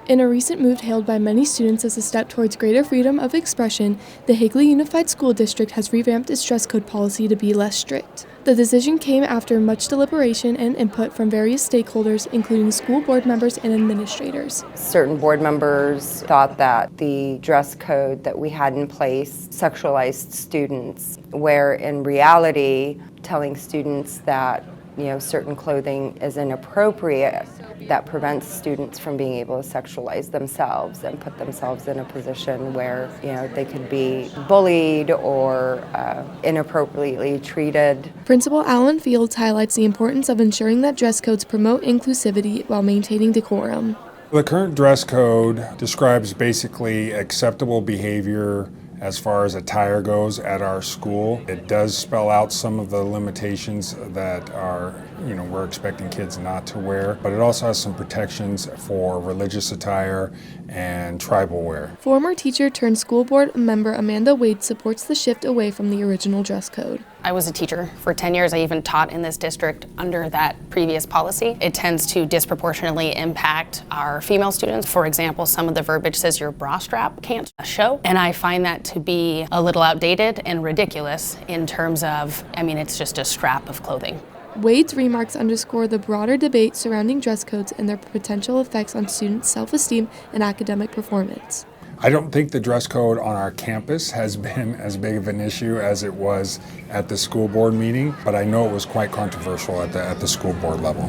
In a recent move hailed by many students as a step towards greater freedom of expression, the Higley Unified School District has revamped its dress code policy to be less strict. The decision came after much deliberation and input from various stakeholders, including school board members and administrators. Certain board members thought that the dress code that we had in place sexualized students, where in reality, telling students that certain clothing is inappropriate, that prevents students from being able to sexualize themselves and put themselves in a position where they could be bullied or inappropriately treated. Principal Alan Fields highlights the importance of ensuring that dress codes promote inclusivity while maintaining decorum. The current dress code describes basically acceptable behavior as far as attire goes at our school. It does spell out some of the limitations that we're expecting kids not to wear, but it also has some protections for religious attire and tribal wear. Former teacher turned school board member Amanda Wade supports the shift away from the original dress code. I was a teacher for 10 years. I even taught in this district under that previous policy. It tends to disproportionately impact our female students. For example, some of the verbiage says your bra strap can't show, and I find that to be a little outdated and ridiculous in terms of, it's just a strap of clothing. Wade's remarks underscore the broader debate surrounding dress codes and their potential effects on students' self-esteem and academic performance. I don't think the dress code on our campus has been as big of an issue as it was at the school board meeting, but I know it was quite controversial at the school board level.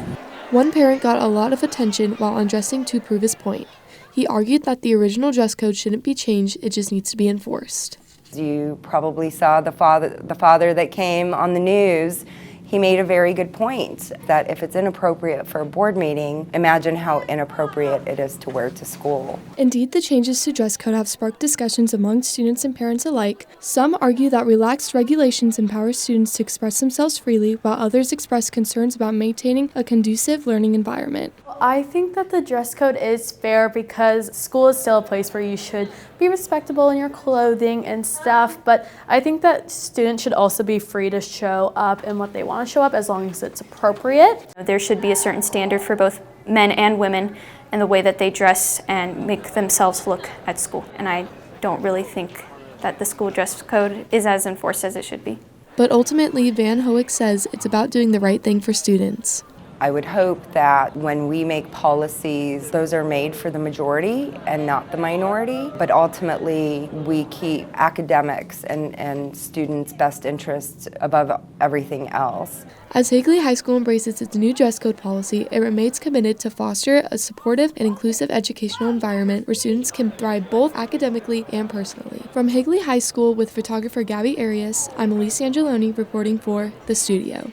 One parent got a lot of attention while undressing to prove his point. He argued that the original dress code shouldn't be changed, it just needs to be enforced. You probably saw the father that came on the news. He made a very good point that if it's inappropriate for a board meeting, imagine how inappropriate it is to wear to school. Indeed, the changes to dress code have sparked discussions among students and parents alike. Some argue that relaxed regulations empower students to express themselves freely, while others express concerns about maintaining a conducive learning environment. I think that the dress code is fair because school is still a place where you should be respectable in your clothing and stuff, but I think that students should also be free to show up in what they want to show up as long as it's appropriate. There should be a certain standard for both men and women in the way that they dress and make themselves look at school, and I don't really think that the school dress code is as enforced as it should be. But ultimately, Van Hoek says it's about doing the right thing for students. I would hope that when we make policies, those are made for the majority and not the minority, but ultimately we keep academics and students' best interests above everything else. As Higley High School embraces its new dress code policy, it remains committed to foster a supportive and inclusive educational environment where students can thrive both academically and personally. From Higley High School with photographer Gabby Arias, I'm Elise Angeloni reporting for The Studio.